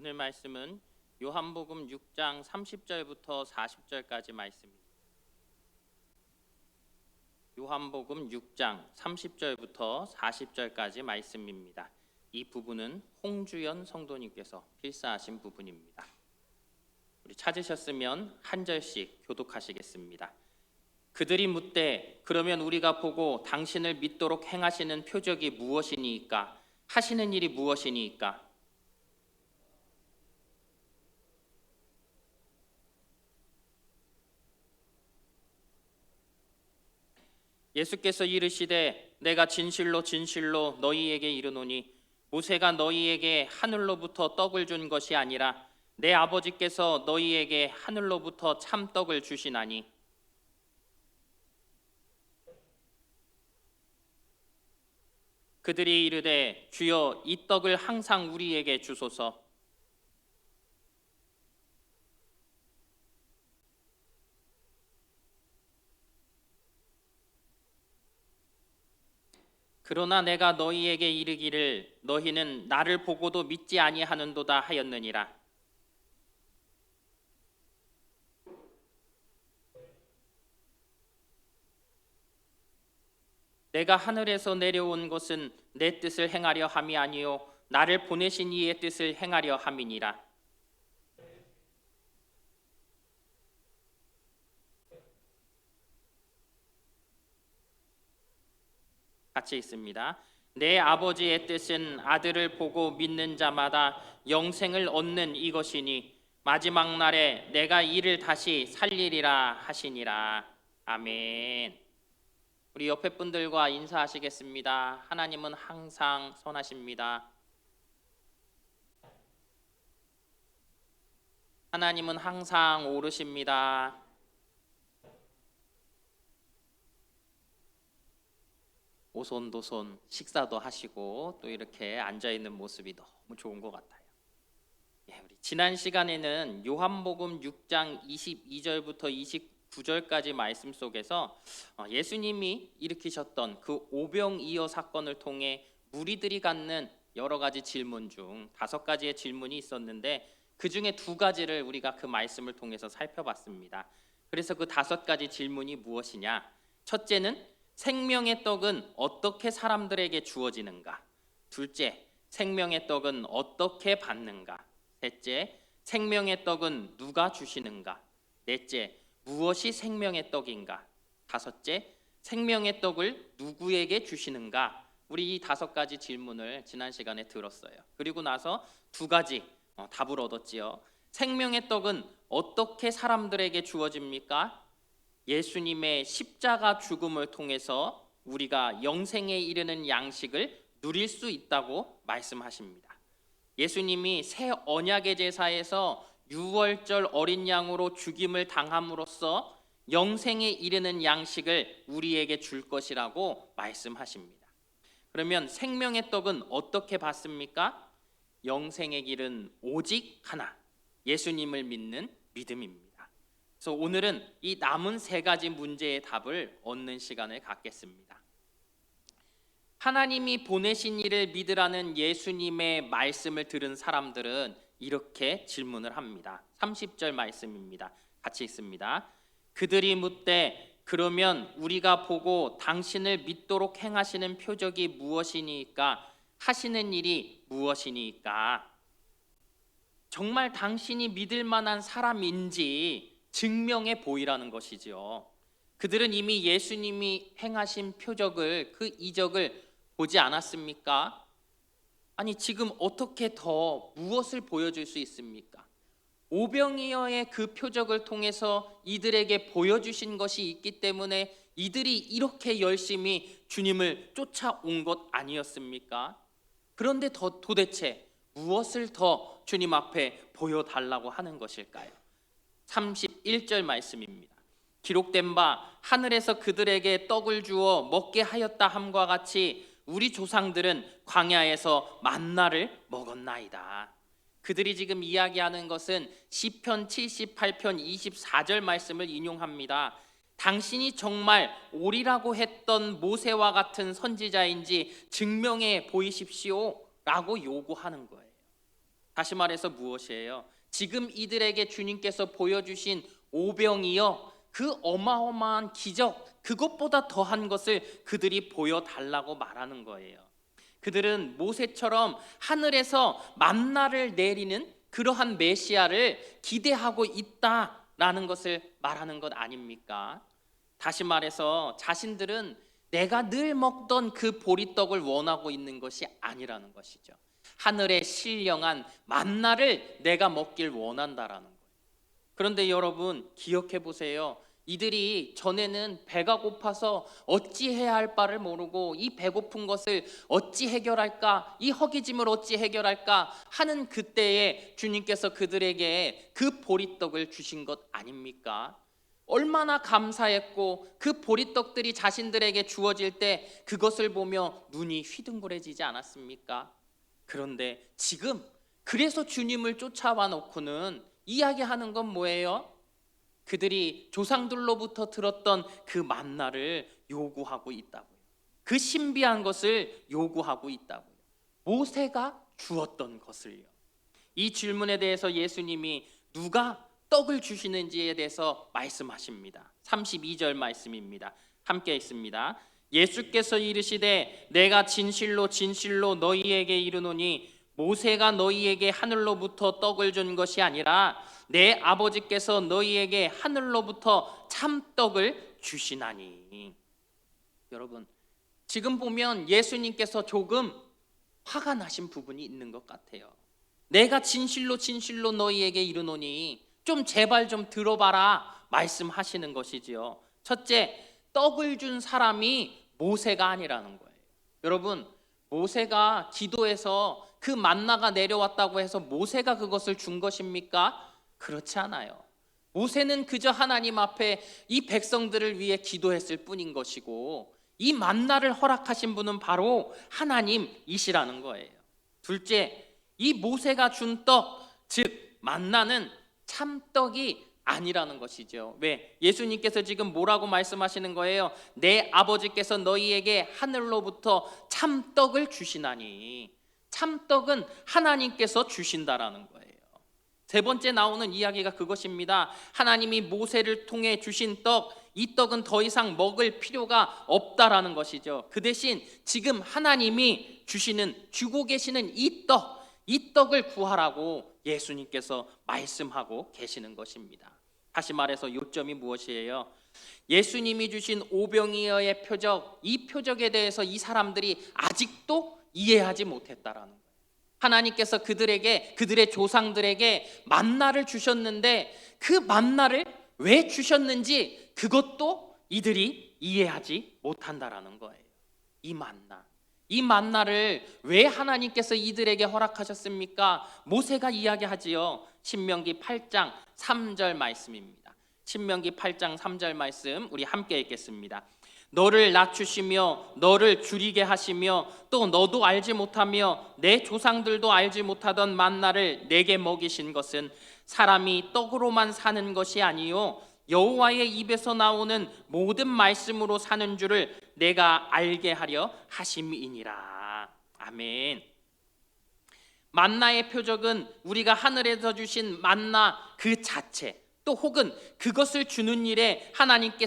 오늘 말씀은 요한복음 6장 30절부터 40절까지 말씀입니다. 요한복음 6장 30절부터 40절까지 말씀입니다. 이 부분은 홍주연 성도님께서 필사하신 부분입니다. 우리 찾으셨으면 한 절씩 교독하시겠습니다. 그들이 묻되 그러면 우리가 보고 당신을 믿도록 행하시는 표적이 무엇이니이까? 하시는 일이 무엇이니이까? 예수께서 이르시되 내가 진실로 진실로 너희에게 이르노니 모세가 너희에게 하늘로부터 떡을 준 것이 아니라 내 아버지께서 너희에게 하늘로부터 참떡을 주시나니 그들이 이르되 주여 이 떡을 항상 우리에게 주소서. 그러나 내가 너희에게 이르기를 너희는 나를 보고도 믿지 아니하는도다 하였느니라. 내가 하늘에서 내려온 것은 내 뜻을 행하려 함이 아니요 나를 보내신 이의 뜻을 행하려 함이니라. 같이 있습니다. 내 아버지의 뜻은 아들을 보고 믿는 자마다 영생을 얻는 이것이니 마지막 날에 내가 이를 다시 살리리라 하시니라. 아멘. 우리 옆에 분들과 인사하시겠습니다. 하나님은 항상 선하십니다. 하나님은 항상 옳으십니다. 오손도손 식사도 하시고 또 이렇게 앉아있는 모습이 너무 좋은 것 같아요. 우리 지난 시간에는 요한복음 6장 22절부터 29절까지 말씀 속에서 예수님이 일으키셨던 그 오병이어 사건을 통해 무리들이 갖는 여러 가지 질문 중 5가지의 질문이 있었는데 그 중에 2가지를 우리가 그 말씀을 통해서 살펴봤습니다. 그래서 그 5가지 질문이 무엇이냐? 첫째는 생명의 떡은 어떻게 사람들에게 주어지는가? 둘째, 생명의 떡은 어떻게 받는가? 셋째, 생명의 떡은 누가 주시는가? 넷째, 무엇이 생명의 떡인가? 다섯째, 생명의 떡을 누구에게 주시는가? 우리 이 5가지 질문을 지난 시간에 들었어요. 그리고 나서 2가지 답을 얻었지요. 생명의 떡은 어떻게 사람들에게 주어집니까? 예수님의 십자가 죽음을 통해서 우리가 영생에 이르는 양식을 누릴 수 있다고 말씀하십니다. 예수님이 새 언약의 제사에서 유월절 어린 양으로 죽임을 당함으로써 영생에 이르는 양식을 우리에게 줄 것이라고 말씀하십니다. 그러면 생명의 떡은 어떻게 받습니까? 영생의 길은 오직 하나, 예수님을 믿는 믿음입니다. 그래서 오늘은 이 남은 3가지 문제의 답을 얻는 시간을 갖겠습니다. 하나님이 보내신 이를 믿으라는 예수님의 말씀을 들은 사람들은 이렇게 질문을 합니다. 30절 말씀입니다. 같이 읽습니다. 그들이 묻되 그러면 우리가 보고 당신을 믿도록 행하시는 표적이 무엇이니까? 하시는 일이 무엇이니까? 정말 당신이 믿을 만한 사람인지 증명해 보이라는 것이지요. 그들은 이미 예수님이 행하신 표적을, 그 이적을 보지 않았습니까? 아니 지금 어떻게 더 무엇을 보여줄 수 있습니까? 오병이어의 그 표적을 통해서 이들에게 보여주신 것이 있기 때문에 이들이 이렇게 열심히 주님을 쫓아온 것 아니었습니까? 그런데 도대체 무엇을 더 주님 앞에 보여달라고 하는 것일까요? 31절 말씀입니다. 기록된 바 하늘에서 그들에게 떡을 주어 먹게 하였다 함과 같이 우리 조상들은 광야에서 만나를 먹었나이다. 그들이 지금 이야기하는 것은 시편 78편 24절 말씀을 인용합니다. 당신이 정말 오리라고 했던 모세와 같은 선지자인지 증명해 보이십시오 라고 요구하는 거예요. 다시 말해서 무엇이에요? 지금 이들에게 주님께서 보여주신 오병이요, 그 어마어마한 기적, 그것보다 더한 것을 그들이 보여달라고 말하는 거예요. 그들은 모세처럼 하늘에서 만나를 내리는 그러한 메시아를 기대하고 있다라는 것을 말하는 것 아닙니까? 다시 말해서 자신들은 내가 늘 먹던 그 보리떡을 원하고 있는 것이 아니라는 것이죠. 하늘의 신령한 만나를 내가 먹길 원한다라는 거예요. 그런데 여러분 기억해 보세요. 이들이 전에는 배가 고파서 어찌해야 할 바를 모르고 이 배고픈 것을 어찌 해결할까, 이 허기짐을 어찌 해결할까 하는 그때에 주님께서 그들에게 그 보리떡을 주신 것 아닙니까? 얼마나 감사했고 그 보리떡들이 자신들에게 주어질 때 그것을 보며 눈이 휘둥그레지지 않았습니까? 그런데 지금 그래서 주님을 쫓아와 놓고는 이야기하는 건 뭐예요? 그들이 조상들로부터 들었던 그 만나를 요구하고 있다고요. 그 신비한 것을 요구하고 있다고요. 모세가 주었던 것을요. 이 질문에 대해서 예수님이 누가 떡을 주시는지에 대해서 말씀하십니다. 32절 말씀입니다. 함께 읽습니다. 예수께서 이르시되 내가 진실로 진실로 너희에게 이르노니 모세가 너희에게 하늘로부터 떡을 준 것이 아니라 내 아버지께서 너희에게 하늘로부터 참떡을 주시나니. 여러분, 지금 보면 예수님께서 조금 화가 나신 부분이 있는 것 같아요. 내가 진실로 진실로 너희에게 이르노니 좀 제발 좀 들어봐라 말씀하시는 것이지요. 첫째, 떡을 준 사람이 모세가 아니라는 거예요. 여러분, 모세가 기도해서 그 만나가 내려왔다고 해서 모세가 그것을 준 것입니까? 그렇지 않아요. 모세는 그저 하나님 앞에 이 백성들을 위해 기도했을 뿐인 것이고 이 만나를 허락하신 분은 바로 하나님이시라는 거예요. 둘째, 이 모세가 준 떡, 즉 만나는 참떡이 아니라는 것이죠. 왜? 예수님께서 지금 뭐라고 말씀하시는 거예요? 내 아버지께서 너희에게 하늘로부터 참떡을 주시나니. 참떡은 하나님께서 주신다라는 거예요. 세 번째 나오는 이야기가 그것입니다. 하나님이 모세를 통해 주신 떡, 이 떡은 더 이상 먹을 필요가 없다라는 것이죠. 그 대신 지금 하나님이 주고 계시는 이 떡을 구하라고 예수님께서 말씀하고 계시는 것입니다. 다시 말해서 요점이 무엇이에요? 예수님이 주신 오병이어의 표적, 이 표적에 대해서 이 사람들이 아직도 이해하지 못했다라는 거예요. 하나님께서 그들의 조상들에게 만나를 주셨는데 그 만나를 왜 주셨는지 그것도 이들이 이해하지 못한다라는 거예요. 이 만나를 왜 하나님께서 이들에게 허락하셨습니까? 모세가 이야기하지요. 신명기 8장 3절 말씀입니다. 신명기 8장 3절 말씀 우리 함께 읽겠습니다. 너를 낮추시며 너를 줄이게 하시며 또 너도 알지 못하며 내 조상들도 알지 못하던 만나를 내게 먹이신 것은 사람이 떡으로만 사는 것이 아니요 여호와의 입에서 나오는 모든 말씀으로 사는 줄을 내가 알게 하려 하심이니라. 아멘. 만나의 표적은 우리가 하늘에서 주신 만나 그 자체, 또 혹은 그것을 주는 일에 하나님께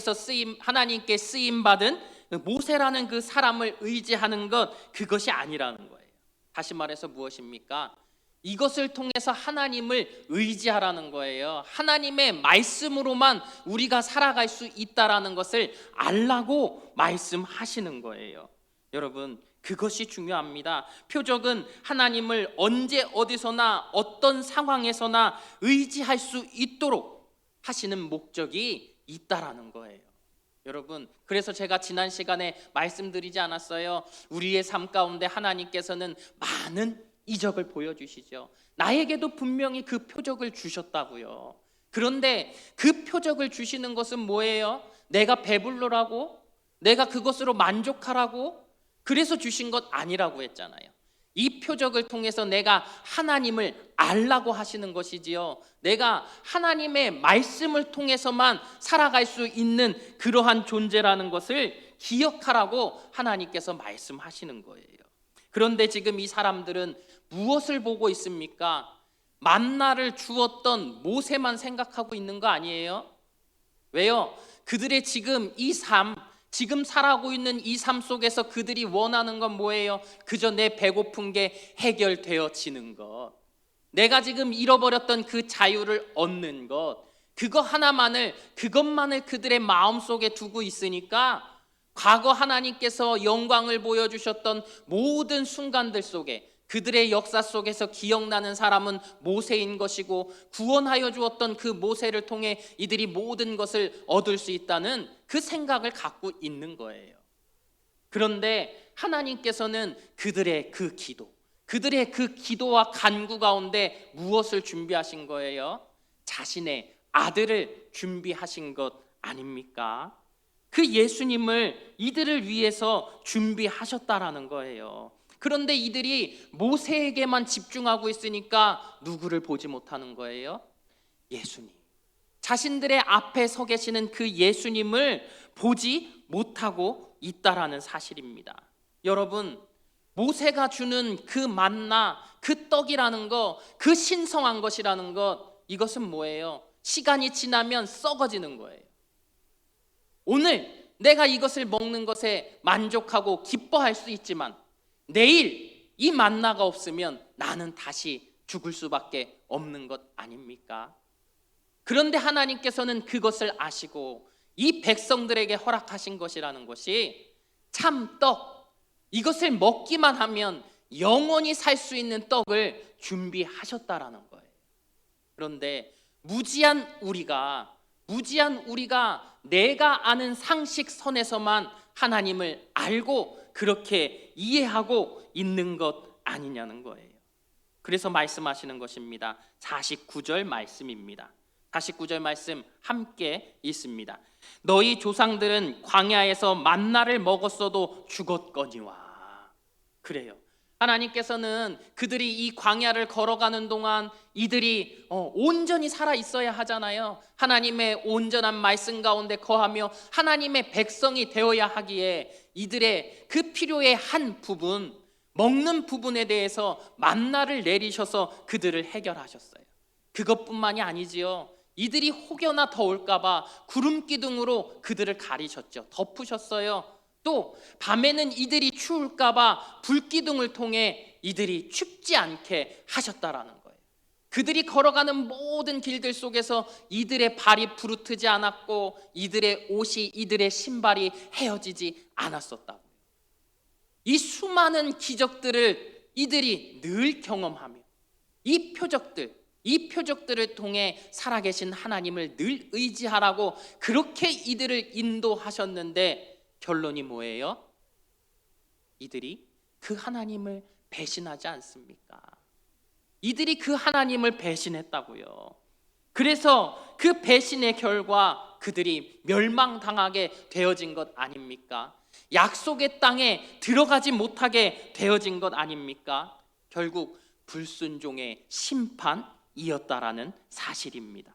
쓰임 받은 모세라는 그 사람을 의지하는 것, 그것이 아니라는 거예요. 다시 말해서 무엇입니까? 이것을 통해서 하나님을 의지하라는 거예요. 하나님의 말씀으로만 우리가 살아갈 수 있다라는 것을 알라고 말씀하시는 거예요. 여러분, 그것이 중요합니다. 표적은 하나님을 언제 어디서나 어떤 상황에서나 의지할 수 있도록 하시는 목적이 있다라는 거예요. 여러분, 그래서 제가 지난 시간에 말씀드리지 않았어요? 우리의 삶 가운데 하나님께서는 많은 이적을 보여주시죠. 나에게도 분명히 그 표적을 주셨다고요. 그런데 그 표적을 주시는 것은 뭐예요? 내가 배불러라고? 내가 그것으로 만족하라고? 그래서 주신 것 아니라고 했잖아요. 이 표적을 통해서 내가 하나님을 알라고 하시는 것이지요. 내가 하나님의 말씀을 통해서만 살아갈 수 있는 그러한 존재라는 것을 기억하라고 하나님께서 말씀하시는 거예요. 그런데 지금 이 사람들은 무엇을 보고 있습니까? 만나를 주었던 모세만 생각하고 있는 거 아니에요? 왜요? 그들의 지금 이 삶, 지금 살아가고 있는 이 삶 속에서 그들이 원하는 건 뭐예요? 그저 내 배고픈 게 해결되어지는 것, 내가 지금 잃어버렸던 그 자유를 얻는 것, 그것만을 그들의 마음속에 두고 있으니까 과거 하나님께서 영광을 보여주셨던 모든 순간들 속에, 그들의 역사 속에서 기억나는 사람은 모세인 것이고, 구원하여 주었던 그 모세를 통해 이들이 모든 것을 얻을 수 있다는 그 생각을 갖고 있는 거예요. 그런데 하나님께서는 그들의 그 기도와 간구 가운데 무엇을 준비하신 거예요? 자신의 아들을 준비하신 것 아닙니까? 그 예수님을 이들을 위해서 준비하셨다라는 거예요. 그런데 이들이 모세에게만 집중하고 있으니까 누구를 보지 못하는 거예요? 예수님, 자신들의 앞에 서 계시는 그 예수님을 보지 못하고 있다라는 사실입니다. 여러분, 모세가 주는 그 만나, 그 떡이라는 것, 그 신성한 것이라는 것, 이것은 뭐예요? 시간이 지나면 썩어지는 거예요. 오늘 내가 이것을 먹는 것에 만족하고 기뻐할 수 있지만 내일 이 만나가 없으면 나는 다시 죽을 수밖에 없는 것 아닙니까? 그런데 하나님께서는 그것을 아시고 이 백성들에게 허락하신 것이라는 것이 참떡, 이것을 먹기만 하면 영원히 살 수 있는 떡을 준비하셨다라는 거예요. 그런데 무지한 우리가 내가 아는 상식선에서만 하나님을 알고 그렇게 이해하고 있는 것 아니냐는 거예요. 그래서 말씀하시는 것입니다. 49절 말씀입니다. 49절 말씀 함께 있습니다. 너희 조상들은 광야에서 만나를 먹었어도 죽었거니와. 그래요. 하나님께서는 그들이 이 광야를 걸어가는 동안 이들이 온전히 살아 있어야 하잖아요. 하나님의 온전한 말씀 가운데 거하며 하나님의 백성이 되어야 하기에 이들의 그 필요의 한 부분, 먹는 부분에 대해서 만나를 내리셔서 그들을 해결하셨어요. 그것뿐만이 아니지요. 이들이 혹여나 더울까봐 구름 기둥으로 그들을 가리셨죠. 덮으셨어요. 또 밤에는 이들이 추울까봐 불기둥을 통해 이들이 춥지 않게 하셨다라는 거예요. 그들이 걸어가는 모든 길들 속에서 이들의 발이 부르트지 않았고 이들의 옷이, 이들의 신발이 헤어지지 않았었다고요. 이 수많은 기적들을 이들이 늘 경험하며 이 표적들을 통해 살아계신 하나님을 늘 의지하라고 그렇게 이들을 인도하셨는데 결론이 뭐예요? 이들이 그 하나님을 배신하지 않습니까? 이들이 그 하나님을 배신했다고요. 그래서 그 배신의 결과 그들이 멸망당하게 되어진 것 아닙니까? 약속의 땅에 들어가지 못하게 되어진 것 아닙니까? 결국 불순종의 심판이었다라는 사실입니다.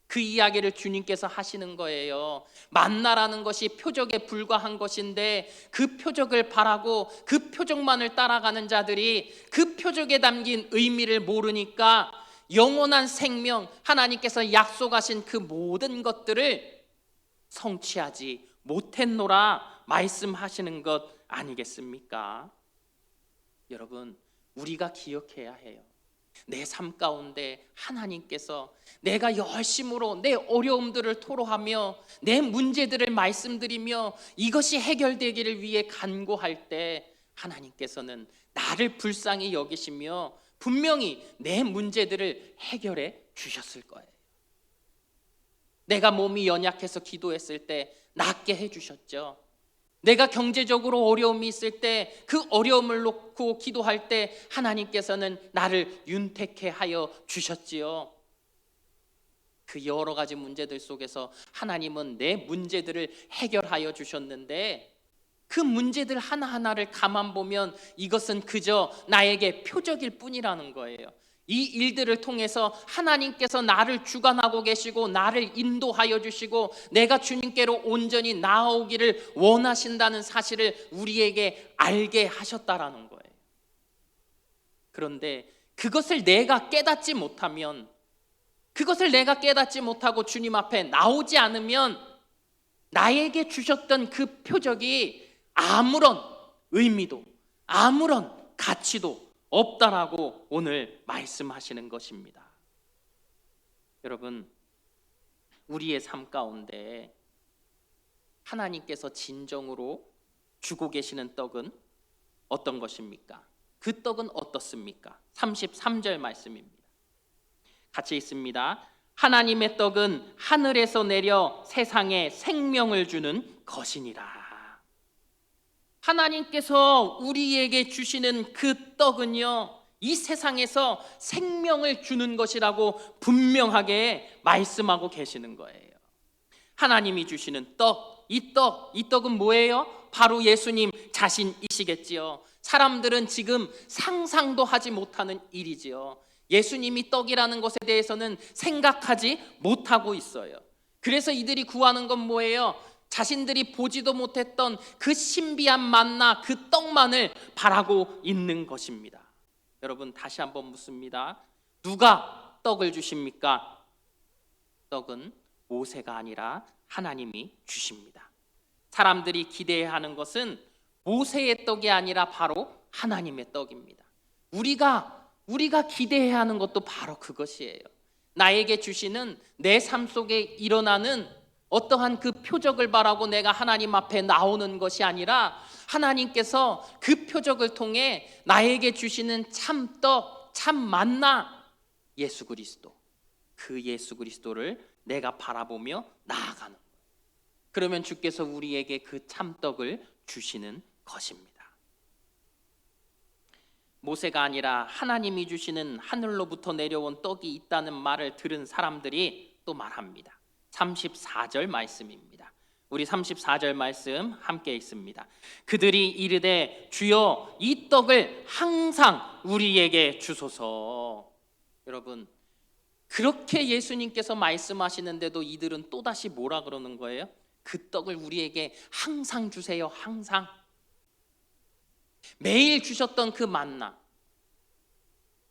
그 이야기를 주님께서 하시는 거예요. 만나라는 것이 표적에 불과한 것인데 그 표적을 바라고 그 표적만을 따라가는 자들이 그 표적에 담긴 의미를 모르니까 영원한 생명, 하나님께서 약속하신 그 모든 것들을 성취하지 못했노라 말씀하시는 것 아니겠습니까? 여러분, 우리가 기억해야 해요. 내 삶 가운데 하나님께서 내가 열심으로 내 어려움들을 토로하며 내 문제들을 말씀드리며 이것이 해결되기를 위해 간구할 때 하나님께서는 나를 불쌍히 여기시며 분명히 내 문제들을 해결해 주셨을 거예요. 내가 몸이 연약해서 기도했을 때 낫게 해주셨죠. 내가 경제적으로 어려움이 있을 때 그 어려움을 놓고 기도할 때 하나님께서는 나를 윤택해 하여 주셨지요. 그 여러 가지 문제들 속에서 하나님은 내 문제들을 해결하여 주셨는데 그 문제들 하나하나를 가만 보면 이것은 그저 나에게 표적일 뿐이라는 거예요. 이 일들을 통해서 하나님께서 나를 주관하고 계시고 나를 인도하여 주시고 내가 주님께로 온전히 나아오기를 원하신다는 사실을 우리에게 알게 하셨다라는 거예요. 그런데 그것을 내가 깨닫지 못하면, 그것을 내가 깨닫지 못하고 주님 앞에 나오지 않으면 나에게 주셨던 그 표적이 아무런 의미도 아무런 가치도 없다라고 오늘 말씀하시는 것입니다. 여러분, 우리의 삶 가운데 하나님께서 진정으로 주고 계시는 떡은 어떤 것입니까? 그 떡은 어떻습니까? 33절 말씀입니다. 같이 읽습니다. 하나님의 떡은 하늘에서 내려 세상에 생명을 주는 것이니라. 하나님께서 우리에게 주시는 그 떡은요, 이 세상에서 생명을 주는 것이라고 분명하게 말씀하고 계시는 거예요. 하나님이 주시는 떡, 이 떡은 뭐예요? 바로 예수님 자신이시겠지요. 사람들은 지금 상상도 하지 못하는 일이지요. 예수님이 떡이라는 것에 대해서는 생각하지 못하고 있어요. 그래서 이들이 구하는 건 뭐예요? 자신들이 보지도 못했던 그 신비한 만나, 그 떡만을 바라고 있는 것입니다. 여러분, 다시 한번 묻습니다. 누가 떡을 주십니까? 떡은 모세가 아니라 하나님이 주십니다. 사람들이 기대하는 것은 모세의 떡이 아니라 바로 하나님의 떡입니다. 우리가 기대해야 하는 것도 바로 그것이에요. 나에게 주시는 내 삶 속에 일어나는 어떠한 그 표적을 바라고 내가 하나님 앞에 나오는 것이 아니라 하나님께서 그 표적을 통해 나에게 주시는 참떡, 참 만나, 예수 그리스도, 그 예수 그리스도를 내가 바라보며 나아가는 거예요. 그러면 주께서 우리에게 그 참떡을 주시는 것입니다. 모세가 아니라 하나님이 주시는 하늘로부터 내려온 떡이 있다는 말을 들은 사람들이 또 말합니다. 34절 말씀입니다. 우리 34절 말씀 함께 읽습니다. 그들이 이르되 주여 이 떡을 항상 우리에게 주소서. 여러분, 그렇게 예수님께서 말씀하시는데도 이들은 또다시 뭐라 그러는 거예요? 그 떡을 우리에게 항상 주세요. 항상. 매일 주셨던 그 만나,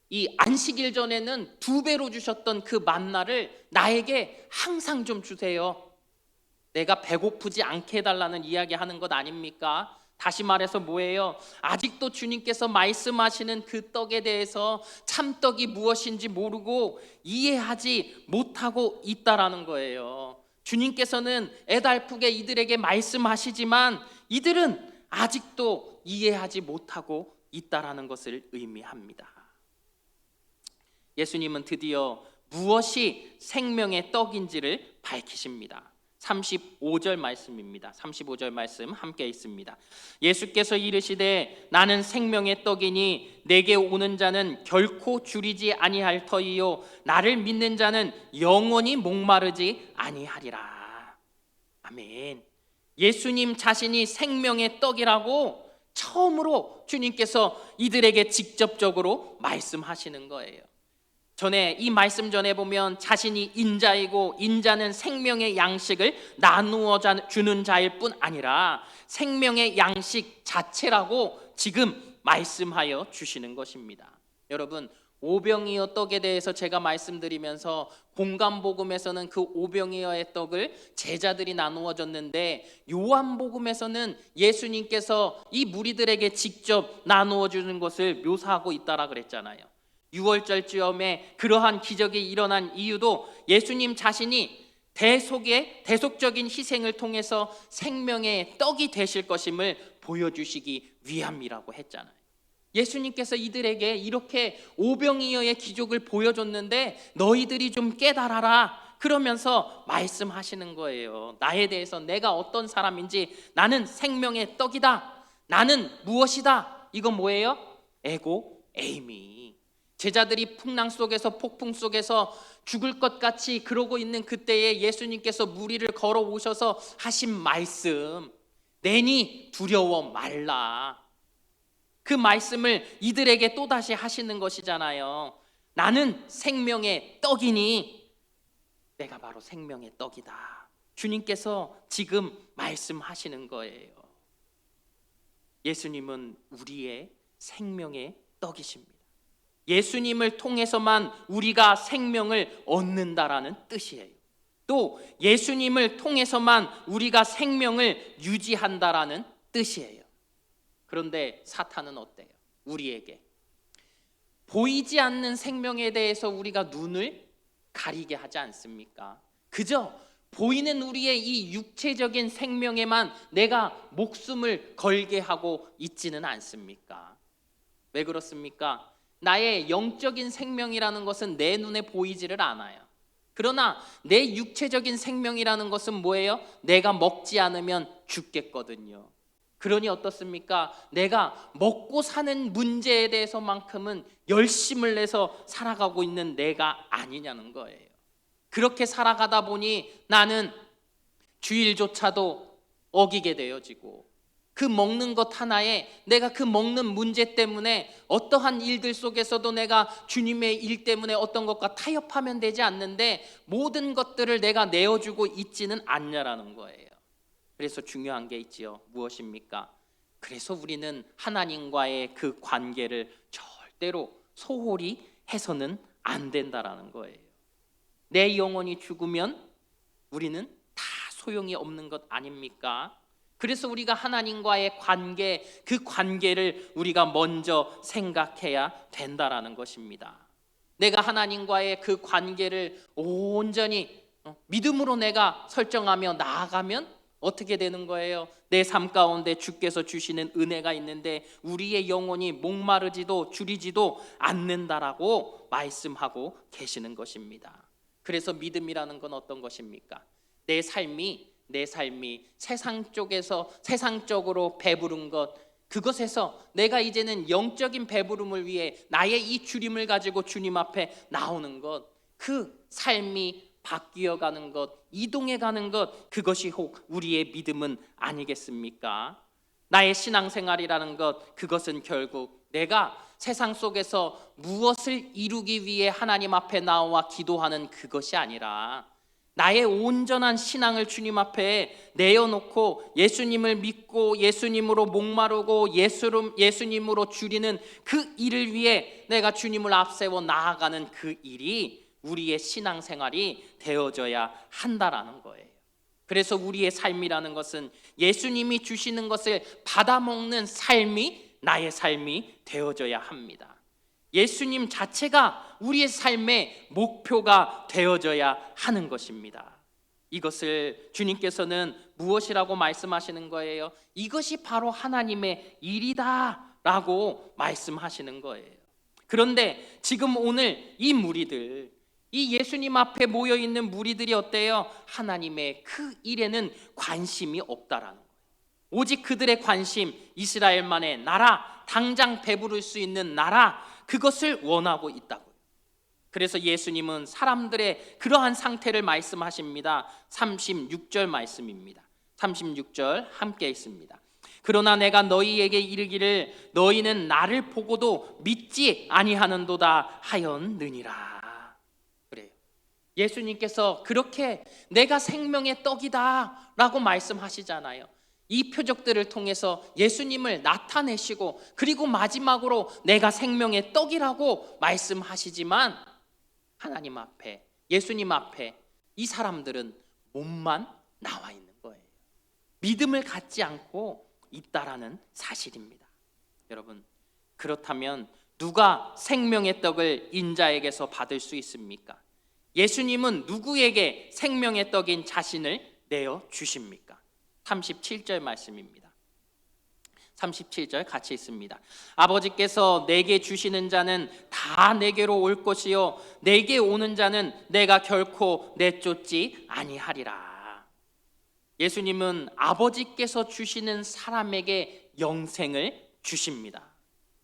이 안식일 전에는 2배로 주셨던 그 만나를 나에게 항상 좀 주세요. 내가 배고프지 않게 해달라는 이야기 하는 것 아닙니까? 다시 말해서 뭐예요? 아직도 주님께서 말씀하시는 그 떡에 대해서 참떡이 무엇인지 모르고 이해하지 못하고 있다라는 거예요. 주님께서는 애달프게 이들에게 말씀하시지만 이들은 아직도 이해하지 못하고 있다라는 것을 의미합니다. 예수님은 드디어 무엇이 생명의 떡인지를 밝히십니다. 35절 말씀입니다. 35절 말씀 함께 읽습니다. 예수께서 이르시되 나는 생명의 떡이니 내게 오는 자는 결코 줄이지 아니할 터이요 나를 믿는 자는 영원히 목마르지 아니하리라. 아멘. 예수님 자신이 생명의 떡이라고 처음으로 주님께서 이들에게 직접적으로 말씀하시는 거예요. 전에 이 말씀 전에 보면 자신이 인자이고 인자는 생명의 양식을 나누어 주는 자일 뿐 아니라 생명의 양식 자체라고 지금 말씀하여 주시는 것입니다. 여러분, 오병이어 떡에 대해서 제가 말씀드리면서 공간복음에서는 그 오병이어의 떡을 제자들이 나누어 줬는데 요한복음에서는 예수님께서 이 무리들에게 직접 나누어 주는 것을 묘사하고 있다라 그랬잖아요. 6월절쯤에 그러한 기적이 일어난 이유도 예수님 자신이 대속적인 희생을 통해서 생명의 떡이 되실 것임을 보여주시기 위함이라고 했잖아요. 예수님께서 이들에게 이렇게 오병이어의 기적을 보여줬는데 너희들이 좀 깨달아라 그러면서 말씀하시는 거예요. 나에 대해서 내가 어떤 사람인지, 나는 생명의 떡이다, 나는 무엇이다. 이건 뭐예요? 에고 에이미. 제자들이 풍랑 속에서 폭풍 속에서 죽을 것 같이 그러고 있는 그때에 예수님께서 무리를 걸어오셔서 하신 말씀, 내니 두려워 말라. 그 말씀을 이들에게 또다시 하시는 것이잖아요. 나는 생명의 떡이니 내가 바로 생명의 떡이다. 주님께서 지금 말씀하시는 거예요. 예수님은 우리의 생명의 떡이십니다. 예수님을 통해서만 우리가 생명을 얻는다라는 뜻이에요. 또 예수님을 통해서만 우리가 생명을 유지한다라는 뜻이에요. 그런데 사탄은 어때요? 우리에게 보이지 않는 생명에 대해서 우리가 눈을 가리게 하지 않습니까? 그저 보이는 우리의 이 육체적인 생명에만 내가 목숨을 걸게 하고 있지는 않습니까? 왜 그렇습니까? 나의 영적인 생명이라는 것은 내 눈에 보이지를 않아요. 그러나 내 육체적인 생명이라는 것은 뭐예요? 내가 먹지 않으면 죽겠거든요. 그러니 어떻습니까? 내가 먹고 사는 문제에 대해서만큼은 열심을 내서 살아가고 있는 내가 아니냐는 거예요. 그렇게 살아가다 보니 나는 주일조차도 어기게 되어지고, 그 먹는 것 하나에 내가 그 먹는 문제 때문에 어떠한 일들 속에서도 내가 주님의 일 때문에 어떤 것과 타협하면 되지 않는데 모든 것들을 내가 내어주고 있지는 않냐라는 거예요. 그래서 중요한 게 있지요. 무엇입니까? 그래서 우리는 하나님과의 그 관계를 절대로 소홀히 해서는 안 된다라는 거예요. 내 영혼이 죽으면 우리는 다 소용이 없는 것 아닙니까? 그래서 우리가 하나님과의 관계, 그 관계를 우리가 먼저 생각해야 된다라는 것입니다. 내가 하나님과의 그 관계를 온전히 믿음으로 내가 설정하며 나아가면 어떻게 되는 거예요? 내 삶 가운데 주께서 주시는 은혜가 있는데 우리의 영혼이 목마르지도 줄이지도 않는다라고 말씀하고 계시는 것입니다. 그래서 믿음이라는 건 어떤 것입니까? 내 삶이 세상적으로 배부른 것, 그것에서 내가 이제는 영적인 배부름을 위해 나의 이 주림을 가지고 주님 앞에 나오는 것, 그 삶이 바뀌어 가는 것, 이동해 가는 것, 그것이 혹 우리의 믿음은 아니겠습니까? 나의 신앙생활이라는 것, 그것은 결국 내가 세상 속에서 무엇을 이루기 위해 하나님 앞에 나와 기도하는 그것이 아니라 나의 온전한 신앙을 주님 앞에 내어놓고 예수님을 믿고 예수님으로 목마르고 예수님으로 줄이는 그 일을 위해 내가 주님을 앞세워 나아가는 그 일이 우리의 신앙생활이 되어져야 한다라는 거예요. 그래서 우리의 삶이라는 것은 예수님이 주시는 것을 받아먹는 삶이 나의 삶이 되어져야 합니다. 예수님 자체가 우리의 삶의 목표가 되어져야 하는 것입니다. 이것을 주님께서는 무엇이라고 말씀하시는 거예요? 이것이 바로 하나님의 일이다 라고 말씀하시는 거예요. 그런데 지금 오늘 이 무리들, 이 예수님 앞에 모여있는 무리들이 어때요? 하나님의 그 일에는 관심이 없다라는 거예요. 오직 그들의 관심, 이스라엘만의 나라, 당장 배부를 수 있는 나라, 그것을 원하고 있다고요. 그래서 예수님은 사람들의 그러한 상태를 말씀하십니다. 36절 말씀입니다. 36절 함께 있습니다. 그러나 내가 너희에게 이르기를 너희는 나를 보고도 믿지 아니하는도다 하였느니라. 그래요. 예수님께서 그렇게 내가 생명의 떡이다 라고 말씀하시잖아요. 이 표적들을 통해서 예수님을 나타내시고 그리고 마지막으로 내가 생명의 떡이라고 말씀하시지만 하나님 앞에, 예수님 앞에 이 사람들은 몸만 나와 있는 거예요. 믿음을 갖지 않고 있다라는 사실입니다. 여러분, 그렇다면 누가 생명의 떡을 인자에게서 받을 수 있습니까? 예수님은 누구에게 생명의 떡인 자신을 내어 주십니까? 37절 말씀입니다. 37절 같이 있습니다. 아버지께서 내게 주시는 자는 다 내게로 올 것이요 내게 오는 자는 내가 결코 내쫓지 아니하리라. 예수님은 아버지께서 주시는 사람에게 영생을 주십니다.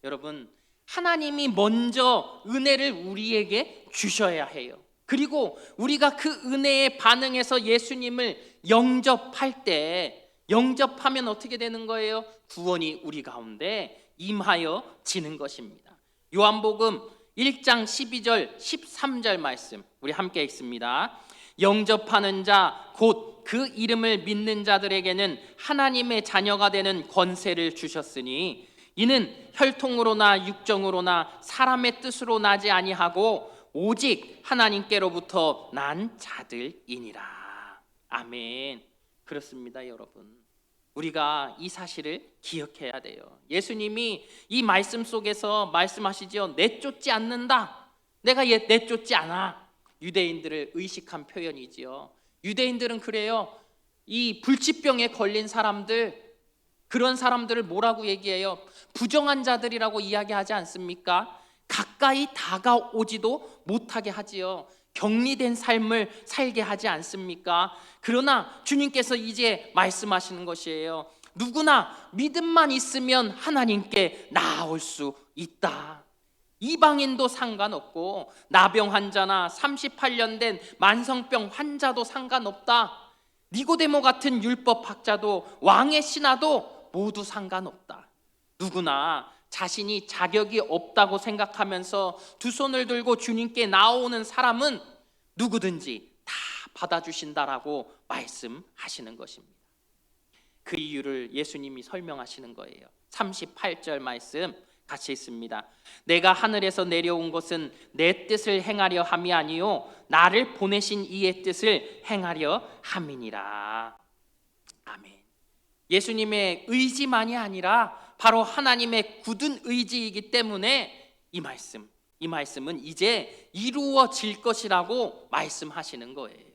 여러분, 하나님이 먼저 은혜를 우리에게 주셔야 해요. 그리고 우리가 그 은혜에 반응해서 예수님을 영접할 때, 영접하면 어떻게 되는 거예요? 구원이 우리 가운데 임하여 지는 것입니다. 요한복음 1장 12절 13절 말씀 우리 함께 읽습니다. 영접하는 자 곧 그 이름을 믿는 자들에게는 하나님의 자녀가 되는 권세를 주셨으니 이는 혈통으로나 육정으로나 사람의 뜻으로 나지 아니하고 오직 하나님께로부터 난 자들이니라. 아멘. 그렇습니다, 여러분. 우리가 이 사실을 기억해야 돼요. 예수님이 이 말씀 속에서 말씀하시죠. 내쫓지 않는다. 내가 내쫓지 않아. 유대인들을 의식한 표현이지요. 유대인들은 그래요. 이 불치병에 걸린 사람들, 그런 사람들을 뭐라고 얘기해요? 부정한 자들이라고 이야기하지 않습니까? 가까이 다가오지도 못하게 하지요. 격리된 삶을 살게 하지 않습니까? 그러나 주님께서 이제 말씀하시는 것이에요. 누구나 믿음만 있으면 하나님께 나아올 수 있다. 이방인도 상관없고 나병 환자나 38년 된 만성병 환자도 상관없다. 니고데모 같은 율법학자도 왕의 신하도 모두 상관없다. 누구나 자신이 자격이 없다고 생각하면서 두 손을 들고 주님께 나오는 사람은 누구든지 다 받아주신다라고 말씀하시는 것입니다. 그 이유를 예수님이 설명하시는 거예요. 38절 말씀 같이 있습니다. 내가 하늘에서 내려온 것은 내 뜻을 행하려 함이 아니요 나를 보내신 이의 뜻을 행하려 함이니라. 아멘. 예수님의 의지만이 아니라 바로 하나님의 굳은 의지이기 때문에 이 말씀은 이제 이루어질 것이라고 말씀하시는 거예요.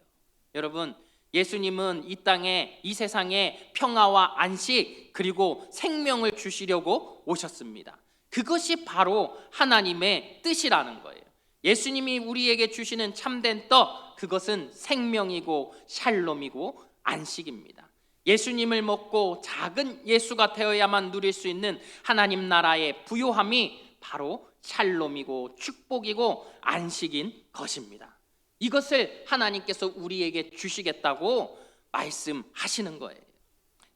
여러분, 예수님은 이 땅에, 이 세상에 평화와 안식 그리고 생명을 주시려고 오셨습니다. 그것이 바로 하나님의 뜻이라는 거예요. 예수님이 우리에게 주시는 참된 떡, 그것은 생명이고 샬롬이고 안식입니다. 예수님을 먹고 작은 예수가 되어야만 누릴 수 있는 하나님 나라의 부요함이 바로 샬롬이고 축복이고 안식인 것입니다. 이것을 하나님께서 우리에게 주시겠다고 말씀하시는 거예요.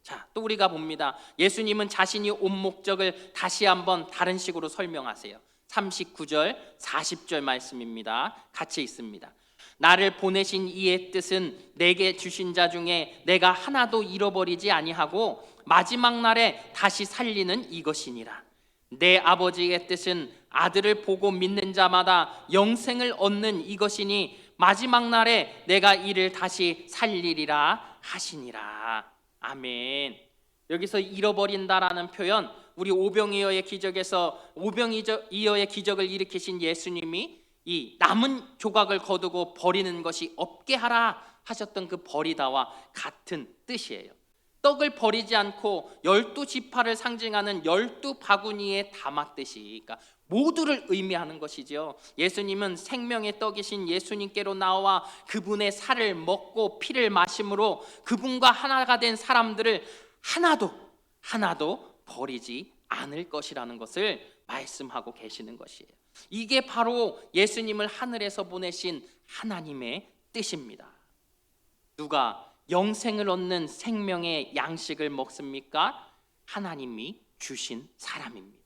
자, 또 우리가 봅니다. 예수님은 자신이 온 목적을 다시 한번 다른 식으로 설명하세요. 39절, 40절 말씀입니다. 같이 있습니다. 나를 보내신 이의 뜻은 내게 주신 자 중에 내가 하나도 잃어버리지 아니하고 마지막 날에 다시 살리는 이것이니라. 내 아버지의 뜻은 아들을 보고 믿는 자마다 영생을 얻는 이것이니 마지막 날에 내가 이를 다시 살리리라 하시니라. 아멘. 여기서 잃어버린다라는 표현, 우리 오병이어의 기적에서 오병이어의 기적을 일으키신 예수님이 이 남은 조각을 거두고 버리는 것이 없게 하라 하셨던 그 버리다와 같은 뜻이에요. 떡을 버리지 않고 12지파를 상징하는 12바구니에 담았듯이, 그러니까 모두를 의미하는 것이죠. 예수님은 생명의 떡이신 예수님께로 나와 그분의 살을 먹고 피를 마심으로 그분과 하나가 된 사람들을 하나도 버리지 않을 것이라는 것을 말씀하고 계시는 것이에요. 이게 바로 예수님을 하늘에서 보내신 하나님의 뜻입니다. 누가 영생을 얻는 생명의 양식을 먹습니까? 하나님이 주신 사람입니다.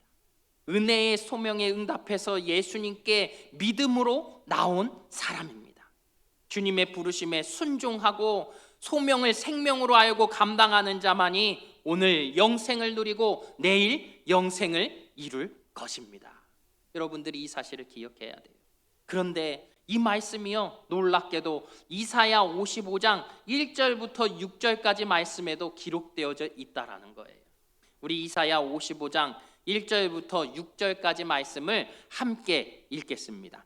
은혜의 소명에 응답해서 예수님께 믿음으로 나온 사람입니다. 주님의 부르심에 순종하고 소명을 생명으로 알고 감당하는 자만이 오늘 영생을 누리고 내일 영생을 이룰 것입니다. 여러분들이 이 사실을 기억해야 돼요. 그런데 이 말씀이요, 놀랍게도 이사야 55장 1절부터 6절까지 말씀에도 기록되어져 있다라는 거예요. 우리 이사야 55장 1절부터 6절까지 말씀을 함께 읽겠습니다.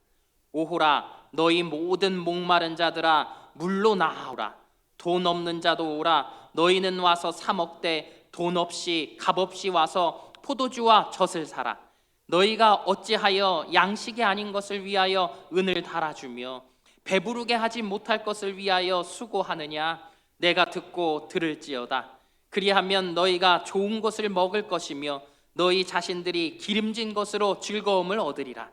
오호라, 너희 모든 목마른 자들아 물로 나아오라. 돈 없는 자도 오라. 너희는 와서 사 먹되 돈 없이 값없이 와서 포도주와 젖을 사라. 너희가 어찌하여 양식이 아닌 것을 위하여 은을 달아주며 배부르게 하지 못할 것을 위하여 수고하느냐? 내가 듣고 들을지어다. 그리하면 너희가 좋은 것을 먹을 것이며 너희 자신들이 기름진 것으로 즐거움을 얻으리라.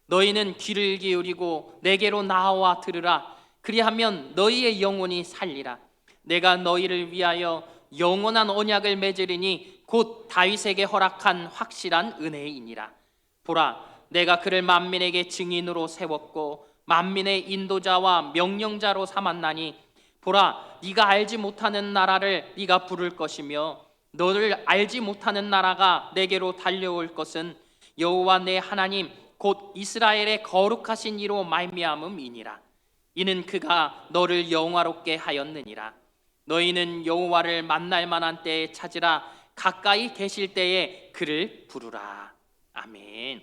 너희는 귀를 기울이고 내게로 나와 들으라. 그리하면 너희의 영혼이 살리라. 내가 너희를 위하여 영원한 언약을 맺으리니 곧 다윗에게 허락한 확실한 은혜이니라. 보라, 내가 그를 만민에게 증인으로 세웠고 만민의 인도자와 명령자로 삼았나니 보라, 네가 알지 못하는 나라를 네가 부를 것이며 너를 알지 못하는 나라가 내게로 달려올 것은 여호와 내 하나님 곧 이스라엘의 거룩하신 이로 말미암음이니라. 이는 그가 너를 영화롭게 하였느니라. 너희는 여호와를 만날 만한 때에 찾으라. 가까이 계실 때에 그를 부르라. 아멘.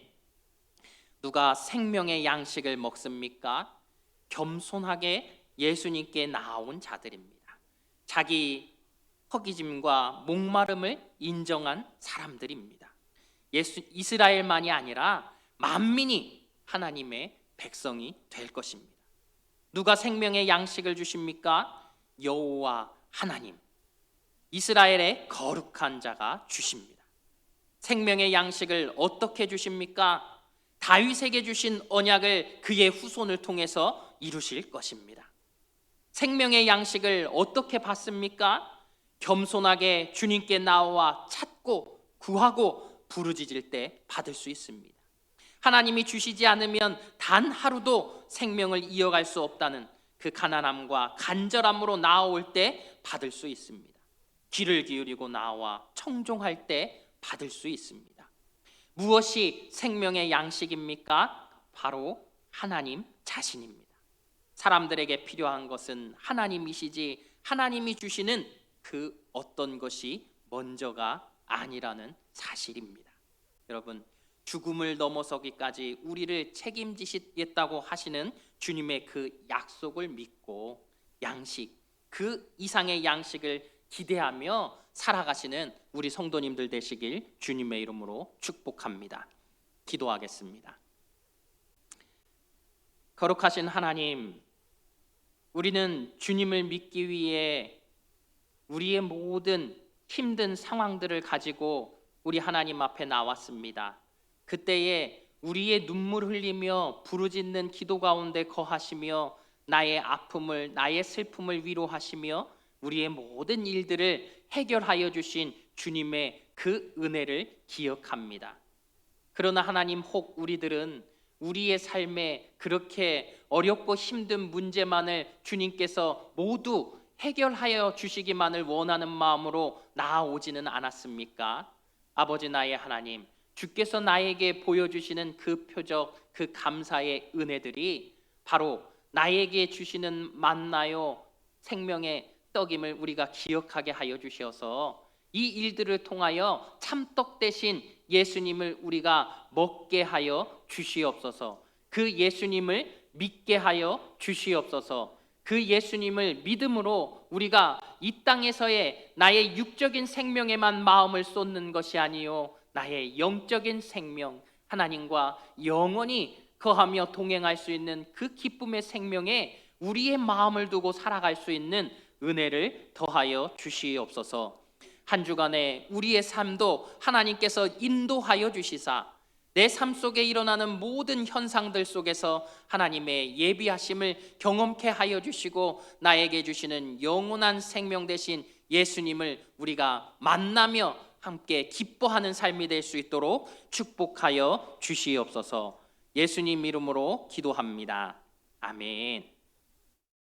누가 생명의 양식을 먹습니까? 겸손하게 예수님께 나온 자들입니다. 자기 허기짐과 목마름을 인정한 사람들입니다. 이스라엘만이 아니라 만민이 하나님의 백성이 될 것입니다. 누가 생명의 양식을 주십니까? 여호와 하나님, 이스라엘의 거룩한 자가 주십니다. 생명의 양식을 어떻게 주십니까? 다윗에게 주신 언약을 그의 후손을 통해서 이루실 것입니다. 생명의 양식을 어떻게 받습니까? 겸손하게 주님께 나와 찾고 구하고 부르짖을 때 받을 수 있습니다. 하나님이 주시지 않으면 단 하루도 생명을 이어갈 수 없다는 그 가난함과 간절함으로 나아올 때 받을 수 있습니다. 귀를 기울이고 나와 청종할 때 받을 수 있습니다. 무엇이 생명의 양식입니까? 바로 하나님 자신입니다. 사람들에게 필요한 것은 하나님이시지 하나님이 주시는 그 어떤 것이 먼저가 아니라는 사실입니다. 여러분, 죽음을 넘어서기까지 우리를 책임지시겠다고 하시는 주님의 그 약속을 믿고 양식, 그 이상의 양식을 기대하며 살아가시는 우리 성도님들 되시길 주님의 이름으로 축복합니다. 기도하겠습니다. 거룩하신 하나님, 우리는 주님을 믿기 위해 우리의 모든 힘든 상황들을 가지고 우리 하나님 앞에 나왔습니다. 그때에 우리의 눈물 흘리며 부르짖는 기도 가운데 거하시며 나의 아픔을, 나의 슬픔을 위로하시며 우리의 모든 일들을 해결하여 주신 주님의 그 은혜를 기억합니다. 그러나 하나님, 혹 우리들은 우리의 삶에 그렇게 어렵고 힘든 문제만을 주님께서 모두 해결하여 주시기만을 원하는 마음으로 나아오지는 않았습니까? 아버지 나의 하나님, 주께서 나에게 보여주시는 그 표적, 그 감사의 은혜들이 바로 나에게 주시는 만나요 생명의 떡임을 우리가 기억하게 하여 주셔서 이 일들을 통하여 참떡 대신 예수님을 우리가 먹게 하여 주시옵소서. 그 예수님을 믿게 하여 주시옵소서. 그 예수님을 믿음으로 우리가 이 땅에서의 나의 육적인 생명에만 마음을 쏟는 것이 아니요 나의 영적인 생명, 하나님과 영원히 거하며 동행할 수 있는 그 기쁨의 생명에 우리의 마음을 두고 살아갈 수 있는 은혜를 더하여 주시옵소서. 한 주간에 우리의 삶도 하나님께서 인도하여 주시사 내 삶 속에 일어나는 모든 현상들 속에서 하나님의 예비하심을 경험케 하여 주시고 나에게 주시는 영원한 생명 되신 예수님을 우리가 만나며 함께 기뻐하는 삶이 될 수 있도록 축복하여 주시옵소서. 예수님 이름으로 기도합니다. 아멘.